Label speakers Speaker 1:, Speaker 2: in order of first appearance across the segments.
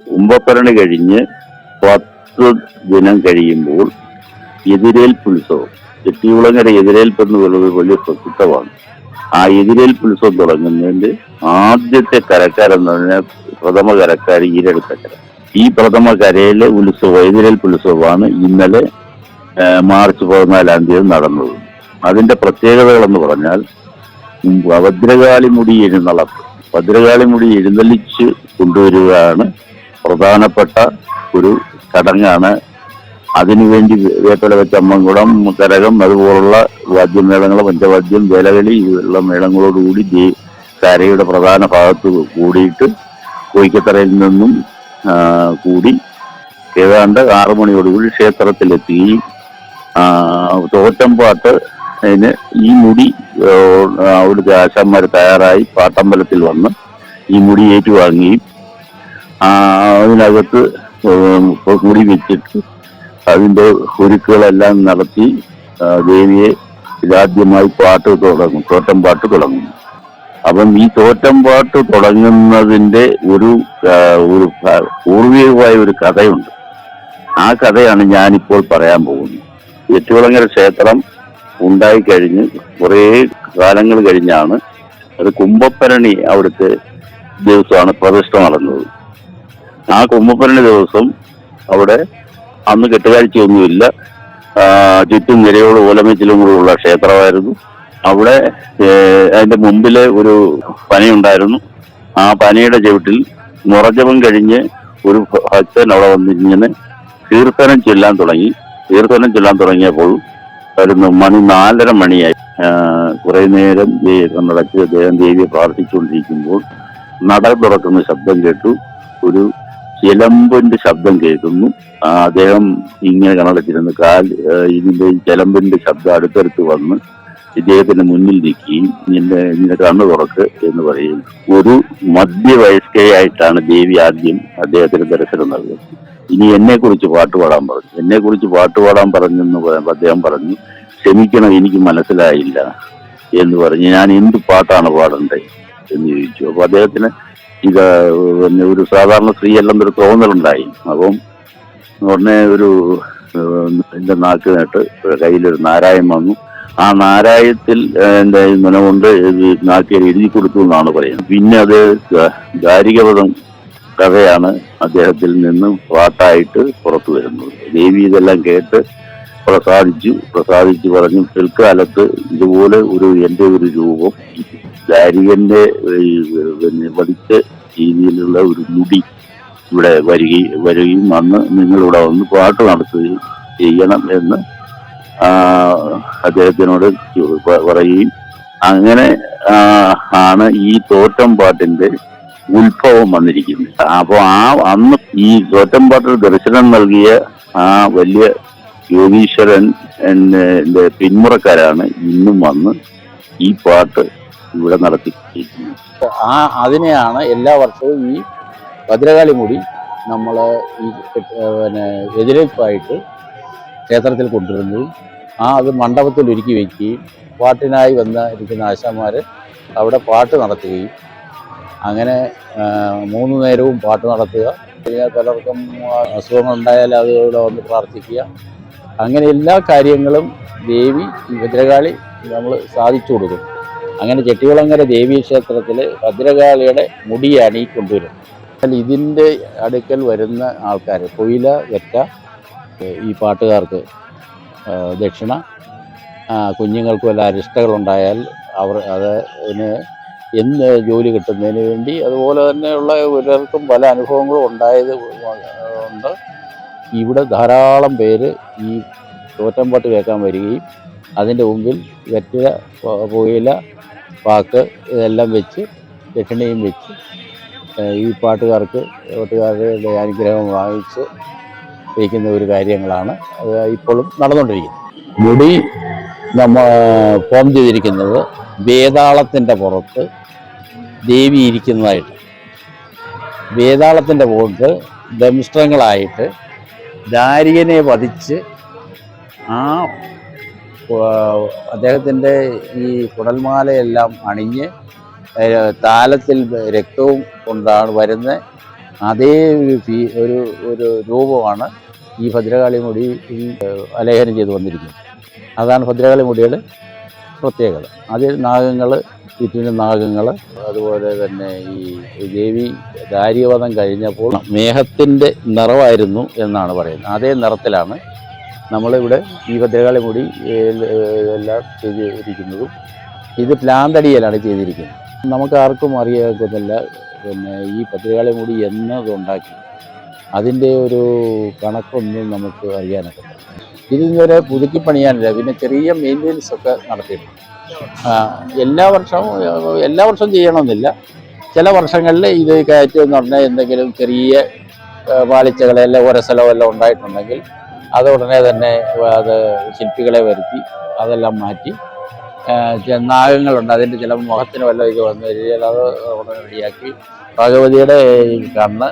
Speaker 1: കുംഭഭരണി കഴിഞ്ഞ് 10 ദിനം കഴിയുമ്പോൾ എതിരേൽപ്പുത്സവം, ചെട്ടികുളങ്ങര എതിരേൽപ്പ് എന്ന് പറയുന്നത് വലിയ പ്രസിദ്ധമാണ്. ആ എതിരേൽപ്പുത്സവം തുടങ്ങുന്നതിന്റെ ആദ്യത്തെ കരക്കാരെന്ന് പറഞ്ഞാൽ പ്രഥമ കരക്കാർ ഈരടുത്തക്കര. ഈ പ്രഥമ കരയിലെ എതിരേൽപ്പുത്സവമാണ് ഇന്നലെ മാർച്ച് 14 തീയതി നടന്നത്. അതിന്റെ പ്രത്യേകതകളെന്ന് പറഞ്ഞാൽ ഭദ്രകാളിമുടി എഴുന്നള്ളത്ത്, ഭദ്രകാളിമുടി എഴുന്നള്ളിച്ച് കൊണ്ടുവരികയാണ് പ്രധാനപ്പെട്ട ഒരു ചടങ്ങാണ്. അതിനുവേണ്ടി വേപ്പല വെച്ച അമ്മൻകുടം, കരകം, അതുപോലുള്ള വാദ്യമേളങ്ങൾ, പഞ്ചവാദ്യം, വേലകളി ഉള്ള മേളങ്ങളോടുകൂടി കരയുടെ പ്രധാന ഭാഗത്ത് കൂടിയിട്ട് കോയിക്കത്തറയിൽ നിന്നും കൂടി ഏതാണ്ട് 6 മണിയോടുകൂടി ക്ഷേത്രത്തിലെത്തുകയും തോറ്റംപാട്ട് അതിന് ഈ മുടി അവിടുത്തെ ആശാന്മാർ തയ്യാറായി പാട്ടമ്പലത്തിൽ വന്ന് ഈ മുടി ഏറ്റുവാങ്ങുകയും അതിനകത്ത് മുടി വെച്ചിട്ട് അതിന്റെ ഒരുക്കുകളെല്ലാം നടത്തി ദേവിയെ ഇതാദ്യമായി പാട്ട് തുടങ്ങും, തോറ്റംപാട്ട് തുടങ്ങും. അപ്പം ഈ തോറ്റംപാട്ട് തുടങ്ങുന്നതിന്റെ ഒരു പൂർവികമായ ഒരു കഥയുണ്ട്. ആ കഥയാണ് ഞാനിപ്പോൾ പറയാൻ പോകുന്നത്. ചെട്ടികുളങ്ങര ക്ഷേത്രം ഉണ്ടായിക്കഴിഞ്ഞ് കുറേ കാലങ്ങൾ കഴിഞ്ഞാണ് അത് കുംഭഭരണി അവിടുത്തെ ദിവസമാണ് പ്രതിഷ്ഠ നടന്നത്. ആ കുംഭഭരണി ദിവസം അവിടെ അന്ന് കെട്ടുകാഴ്ചയൊന്നുമില്ല, ചുറ്റും നിരയോട് ഓലമേച്ചിലും കൂടെയുള്ള ക്ഷേത്രമായിരുന്നു. അവിടെ അതിന്റെ മുമ്പില് ഒരു പനയുണ്ടായിരുന്നു. ആ പനയുടെ ചുവട്ടിൽ മുറജപം കഴിഞ്ഞ് ഒരു ഭക്തൻ അവിടെ വന്നിങ്ങനെ കീർത്തനം ചൊല്ലാൻ തുടങ്ങിയപ്പോൾ വരുന്നു മണി 4:30 മണിയായി. കുറെ നേരം കണ്ണടച്ച് അദ്ദേഹം ദേവിയെ പ്രാർത്ഥിച്ചുകൊണ്ടിരിക്കുമ്പോൾ നട തുറക്കുന്ന ശബ്ദം കേട്ടു. ഒരു ചിലമ്പിന്റെ ശബ്ദം കേൾക്കുന്നു. അദ്ദേഹം ഇങ്ങനെ കണ്ണടച്ചിരുന്നു. ഇതിന്റെ ഈ ചിലമ്പിന്റെ ശബ്ദം അടുത്തടുത്ത് വന്ന് ഇദ്ദേഹത്തിന്റെ മുന്നിൽ നിൽക്കുകയും ഇങ്ങനെ കണ്ണു തുറക്ക് എന്ന് പറയും. ഒരു മധ്യവയസ്കയായിട്ടാണ് ദേവി ആദ്യം അദ്ദേഹത്തിന് ദർശനം നൽകുന്നത്. ഇനി എന്നെക്കുറിച്ച് പാട്ടുപാടാൻ പറഞ്ഞെന്ന് അദ്ദേഹം പറഞ്ഞു, ക്ഷമിക്കണം, എനിക്ക് മനസ്സിലായില്ല എന്ന് പറഞ്ഞ് ഞാൻ എന്ത് പാട്ടാണ് പാടണ്ടേ എന്ന് ചോദിച്ചു. അപ്പൊ അദ്ദേഹത്തിന് ഇത് പിന്നെ ഒരു സാധാരണ സ്ത്രീയല്ലെന്നൊരു തോന്നലുണ്ടായി. അപ്പം ഉടനെ എന്റെ നാക്കിനായിട്ട് കയ്യിലൊരു നാരായം വന്നു. ആ നാരായത്തിൽ എന്റെ കൊണ്ട് നാക്കിൽ എഴുതി കൊടുത്തു എന്നാണ് പറയുന്നത്. പിന്നെ അത് ഗാരികപദം കഥയാണ് അദ്ദേഹത്തിൽ നിന്ന് പാട്ടായിട്ട് പുറത്തു വരുന്നത്. ദേവി ഇതെല്ലാം കേട്ട് പ്രസാദിച്ചു പറഞ്ഞു, പിൽക്കാലത്ത് ഇതുപോലെ എന്റെ ഒരു രൂപം ഗാരികന്റെ വടിച്ച രീതിയിലുള്ള ഒരു മുടി ഇവിടെ വരികയും അന്ന് നിങ്ങളിവിടെ വന്ന് പാട്ട് നടത്തുകയും ചെയ്യണം എന്ന് അദ്ദേഹത്തിനോട് പറയുകയും അങ്ങനെ ആണ് ഈ തോറ്റംപാട്ടിന്റെ ഉത്ഭവം വന്നിരിക്കുന്നത്. അപ്പൊ അന്ന് ഈ തോറ്റംപാട്ടിൽ ദർശനം നൽകിയ ആ വലിയ യോഗീശ്വരൻ എന്റെ പിന്മുറക്കാരാണ് ഇന്നും വന്ന് ഈ പാട്ട് ഇവിടെ നടത്തിയിരിക്കുന്നത്.
Speaker 2: അതിനെയാണ് എല്ലാ വർഷവും ഈ ഭദ്രകാളിമുടി നമ്മൾ ഈ എതിരേൽപ്പായിട്ട് ക്ഷേത്രത്തിൽ കൊണ്ടുവരുന്നതും അത് മണ്ഡപത്തിൽ ഒരുക്കി വയ്ക്കുകയും പാട്ടിനായി ഇരിക്കുന്ന ആശാന്മാർ അവിടെ പാട്ട് നടത്തുകയും അങ്ങനെ 3 നേരവും പാട്ട് നടത്തുക. പലർക്കും അസുഖങ്ങളുണ്ടായാൽ അതുകൂടെ വന്ന് പ്രാർത്ഥിക്കുക. അങ്ങനെ എല്ലാ കാര്യങ്ങളും ദേവി ഭദ്രകാളി നമ്മൾ സാധിച്ചു കൊടുക്കും. അങ്ങനെ ചെട്ടികുളങ്ങര ദേവീ ക്ഷേത്രത്തിൽ ഭദ്രകാളിയുടെ മുടിയാണ് ഈ കൊണ്ടുവരുന്നത്. ഇതിൻ്റെ അടുക്കൽ വരുന്ന ആൾക്കാർ കൊയില വെറ്റ ഈ പാട്ടുകാർക്ക് ദക്ഷിണ, കുഞ്ഞുങ്ങൾക്ക് വല്ല അരിഷ്ടകളുണ്ടായാൽ അതിന് ജോലി കിട്ടുന്നതിന് വേണ്ടി, അതുപോലെ തന്നെയുള്ള പലർക്കും പല അനുഭവങ്ങളും ഉണ്ടായത് കൊണ്ട് ഇവിടെ ധാരാളം പേര് ഈ തോറ്റംപാട്ട് കേൾക്കാൻ വരികയും അതിൻ്റെ മുമ്പിൽ വെറ്റില, പുകയില, പാക്ക് ഇതെല്ലാം വെച്ച് ദക്ഷിണയും വെച്ച് ഈ പാട്ടുകാരുടെ അനുഗ്രഹം വാങ്ങിച്ച് വയ്ക്കുന്ന ഒരു കാര്യങ്ങളാണ് ഇപ്പോഴും നടന്നുകൊണ്ടിരിക്കുന്നത്. മുടി ഫോം ചെയ്തിരിക്കുന്നത് വേതാളത്തിൻ്റെ പുറത്ത് ദേവി ഇരിക്കുന്നതായിട്ട്, വേതാളത്തിൻ്റെ പുറത്ത് ദംഷ്ട്രങ്ങളായിട്ട് ദാരികനെ വധിച്ച് അദ്ദേഹത്തിൻ്റെ ഈ കുടൽമാലയെല്ലാം അണിഞ്ഞ് താലത്തിൽ രക്തവും കൊണ്ടാണ് വരുന്നത്. അതേ ഒരു ഒരു രൂപമാണ് ഈ ഭദ്രകാളി മുടി ആലേഖനം ചെയ്ത് വന്നിരിക്കുന്നത്. അതാണ് ഭദ്രകാളി മുടിയുടെ പ്രത്യേകത. അതിൽ നാഗങ്ങൾ, ചുറ്റിനും നാഗങ്ങൾ, അതുപോലെ തന്നെ ഈ ദേവി ദാരിവധം കഴിഞ്ഞപ്പോൾ മേഘത്തിൻ്റെ നിറമായിരുന്നു എന്നാണ് പറയുന്നത്. അതേ നിറത്തിലാണ് നമ്മളിവിടെ ഈ ഭദ്രകാളി മുടി എല്ലാം ചെയ്തിരിക്കുന്നതും. ഇത് പ്ലാന്തടിയിലാണ് ചെയ്തിരിക്കുന്നത്. നമുക്ക് ആർക്കും അറിയാക്കുന്നില്ല പിന്നെ ഈ ഭദ്രകാളി മുടി എന്നതുണ്ടാക്കി അതിൻ്റെ ഒരു കണക്കൊന്നും നമുക്ക് അറിയാനൊക്കെ. ഇതിതുവരെ പുതുക്കി പണിയാനില്ല. പിന്നെ ചെറിയ മെയിൻ്റെനൻസ് ഒക്കെ നടത്തിയിട്ടുണ്ട്. എല്ലാ വർഷവും ചെയ്യണമെന്നില്ല. ചില വർഷങ്ങളിൽ ഇത് കയറ്റം പറഞ്ഞാൽ എന്തെങ്കിലും ചെറിയ പാളിച്ചകളെല്ലാം ഒരസലോ എല്ലാം ഉണ്ടായിട്ടുണ്ടെങ്കിൽ അത് ഉടനെ തന്നെ അത് ശില്പികളെ വരുത്തി അതെല്ലാം മാറ്റി നാഗങ്ങളുണ്ട്, അതിൻ്റെ ചില മുഖത്തിന് വല്ല ഇത് വന്നു കഴിഞ്ഞാൽ അത് ഉടനെ റെഡിയാക്കി ഭഗവതിയുടെ കണ്ണ്,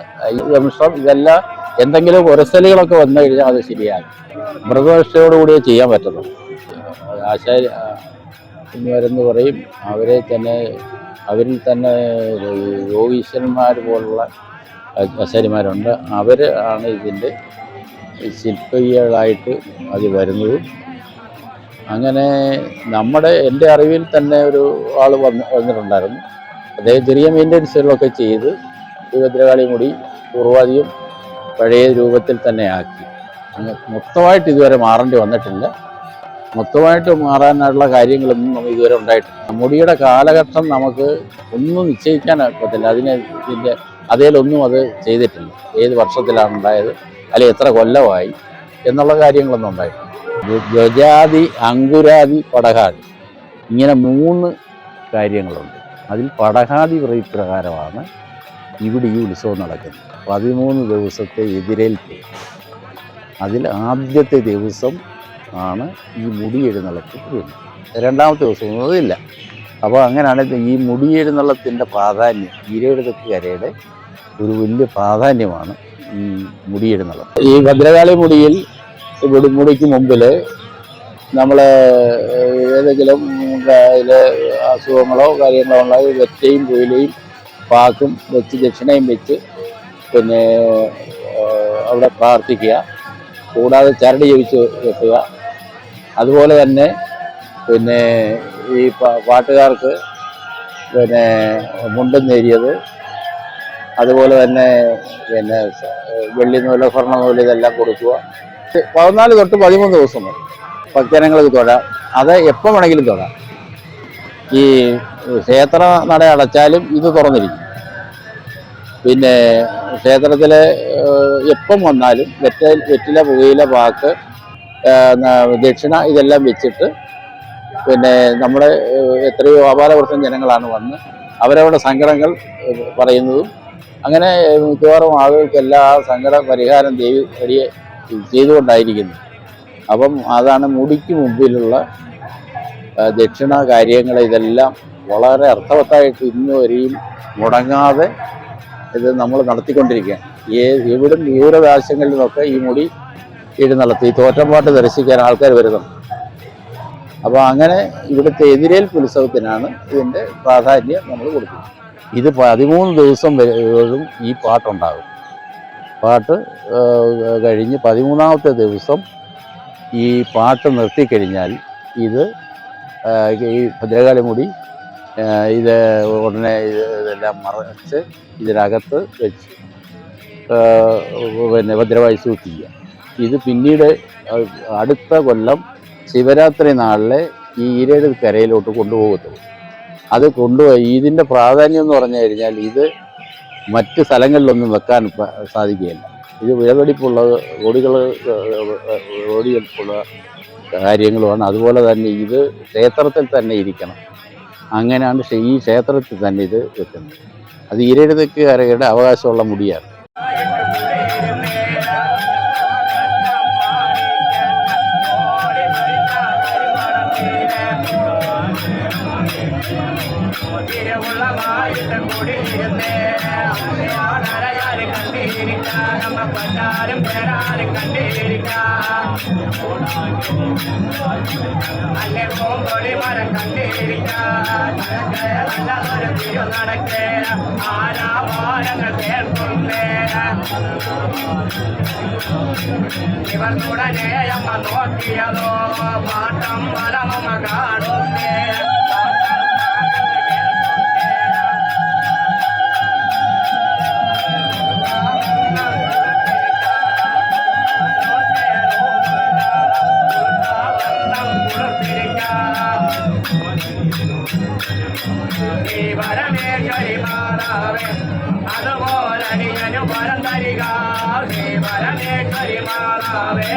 Speaker 2: ദംഷ്ട്രം, ഇതെല്ലാം എന്തെങ്കിലും ഒരസലുകളൊക്കെ വന്നു കഴിഞ്ഞാൽ അത് ശരിയാകും. മൃഗനിഷ്ഠയോടുകൂടിയേ ചെയ്യാൻ പറ്റുള്ളൂ. ആശാരിമാരെന്ന് പറയും, അവരിൽ തന്നെ യോഗീശ്വരന്മാർ പോലുള്ള ആശാരിമാരുണ്ട്. അവർ ആണ് ഇതിൻ്റെ ശില്പികളായിട്ട് അത് വരുന്നത്. അങ്ങനെ എൻ്റെ അറിവിൽ തന്നെ ഒരു ആൾ വന്നിട്ടുണ്ടായിരുന്നു. അദ്ദേഹം ചെറിയ മെയിൻ്റെനൻസുകളൊക്കെ ചെയ്ത് ഈ ഭദ്രകാളി മുടി പൂർവാധികം പഴയ രൂപത്തിൽ തന്നെ ആക്കി. മൊത്തമായിട്ട് ഇതുവരെ മാറേണ്ടി വന്നിട്ടില്ല. മൊത്തമായിട്ട് മാറാനുള്ള കാര്യങ്ങളൊന്നും നമുക്ക് ഇതുവരെ ഉണ്ടായിട്ടില്ല. മുടിയുടെ കാലഘട്ടം നമുക്ക് ഒന്നും നിശ്ചയിക്കാൻ പറ്റില്ല. അതേലൊന്നും അത് ചെയ്തിട്ടില്ല. ഏത് വർഷത്തിലാണ് ഉണ്ടായത്, അല്ലെങ്കിൽ എത്ര കൊല്ലമായി എന്നുള്ള കാര്യങ്ങളൊന്നും ഉണ്ടായിട്ടില്ല. ഗജാതി, അങ്കുരാതി, പടഹാതി, ഇങ്ങനെ 3 കാര്യങ്ങളുണ്ട്. അതിൽ പടഹാതി പ്രകാരമാണ് ഇവിടെ ഈ ഉത്സവം നടക്കുന്നത്. 13 ദിവസത്തെ എതിരേൽപ്പ്. അതിൽ ആദ്യത്തെ ദിവസം ആണ് ഈ മുടിയെഴുന്നള്ളത്ത് വരുന്നത്. 2ാമത്തെ ദിവസം അതില്ല. അപ്പോൾ അങ്ങനെയാണ് ഈ മുടിയെഴുന്നള്ളത്തിൻ്റെ പ്രാധാന്യം. ഈരേഴുതക്കരയുടെ ഒരു വലിയ പ്രാധാന്യമാണ് ഈ മുടിയെഴുന്നള്ളത്ത്. ഈ ഭദ്രകാളി മുടിക്ക് മുമ്പിൽ നമ്മൾ ഏതെങ്കിലും അതിൽ അസുഖങ്ങളോ കാര്യങ്ങളോ ഉള്ളത് വെറ്റയും കുയിലയും പാക്കും വെച്ച് ദക്ഷിണയും വെച്ച് പിന്നെ അവിടെ പ്രാർത്ഥിക്കുക. കൂടാതെ ചരട് ജപിച്ച് വെക്കുക. അതുപോലെ തന്നെ പിന്നെ ഈ പാട്ടുകാർക്ക് പിന്നെ മുണ്ടും നേരിയത്, അതുപോലെ തന്നെ പിന്നെ വെള്ളി നൂല്, സ്വർണ്ണ നൂല് ഇതെല്ലാം കൊടുക്കുക. 14 തൊട്ട് 13 ദിവസം വരെ ഭക്തജനങ്ങൾക്ക് തൊഴാം. അത് എപ്പോൾ വേണമെങ്കിലും തൊഴാം. ഈ ക്ഷേത്ര നട അടച്ചാലും ഇത് തുറന്നിരിക്കും. പിന്നെ ക്ഷേത്രത്തിൽ എപ്പം വന്നാലും വെറ്റില, പുകയില, പാക്ക്, ദക്ഷിണ ഇതെല്ലാം വെച്ചിട്ട് പിന്നെ നമ്മുടെ എത്രയോ ആപാലവൃത്തം ജനങ്ങളാണ് വന്ന് അവരവരുടെ സങ്കടങ്ങൾ പറയുന്നതും. അങ്ങനെ മിക്കവാറും ആളുകൾക്ക് എല്ലാ സങ്കട പരിഹാരം ദേവി ചെയ്തുകൊണ്ടായിരിക്കുന്നു. അപ്പം അതാണ് മുടിക്ക് മുമ്പിലുള്ള ദക്ഷിണ കാര്യങ്ങൾ. ഇതെല്ലാം വളരെ അർത്ഥവത്തായിട്ട് ഇന്ന് വരെയും മുടങ്ങാതെ ഇത് നമ്മൾ നടത്തിക്കൊണ്ടിരിക്കുകയാണ്. എവിടും ദൂരദേശങ്ങളിൽ നിന്നൊക്കെ ഈ മുടി എഴുന്നള്ളത്ത്, ഈ തോറ്റമ്പാട്ട് ദർശിക്കാൻ ആൾക്കാർ വരുന്നുണ്ട്. അപ്പോൾ അങ്ങനെ ഇവിടുത്തെ എതിരേൽപ്പ് ഉത്സവത്തിനാണ് ഇതിൻ്റെ പ്രാധാന്യം നമ്മൾ കൊടുക്കുന്നത്. ഇത് 13 ദിവസം വരെയും ഈ പാട്ടുണ്ടാകും. പാട്ട് കഴിഞ്ഞ് 13ാമത്തെ ദിവസം ഈ പാട്ട് നിർത്തിക്കഴിഞ്ഞാൽ ഇത് ഈ ഭദ്രകാളി മുടി ഇത് ഉടനെ ഇതെല്ലാം മറച്ച് ഇതിനകത്ത് വെച്ച് പിന്നെ ഭദ്രമായി സൂക്ഷിക്കുക. ഇത് പിന്നീട് അടുത്ത കൊല്ലം ശിവരാത്രി നാളിലെ ഈ ഈരേഴുകരയിലോട്ട് കൊണ്ടുപോകത്തുള്ളൂ. അത് കൊണ്ടുപോയി ഇതിൻ്റെ പ്രാധാന്യം എന്ന് പറഞ്ഞു കഴിഞ്ഞാൽ ഇത് മറ്റ് സ്ഥലങ്ങളിലൊന്നും വെക്കാൻ സാധിക്കുകയില്ല. ഇത് വിലപിടിപ്പുള്ള കോടികൾക്കുള്ള കാര്യങ്ങളുമാണ്. അതുപോലെ തന്നെ ഇത് ക്ഷേത്രത്തിൽ തന്നെ ഇരിക്കണം. അങ്ങനെയാണ് ഈ ക്ഷേത്രത്തിൽ തന്നെ ഇത് വെക്കുന്നത്. അത് ഈരേഴുകരയുടെ അവകാശമുള്ള മുടിയാണ്.
Speaker 3: തിരുവുള്ളമായിട്ട് കൂടിയിരുന്നേ അമ്മയാളരയാല് കണ്ടിരിക്കാം നമ്മ പറ്റാരും പേരാല് കണ്ടിരിക്കാം അല്ലെ പൂങ്കൊടി മരം കണ്ടിരിക്കാം നല്ലതൊരു തിരു നടക്കേ ആരാവാരങ്ങൾ കേൾക്കുന്നേ ഇവർ ഉടനെ അമ്മ നോക്കിയതോ പാട്ടം വരമ കാണുന്നേ പരമേശ്വരി മാതാവേ അതുപോലെ അടിയനു പരം തരിക പരമേശ്വരി മാതാവേ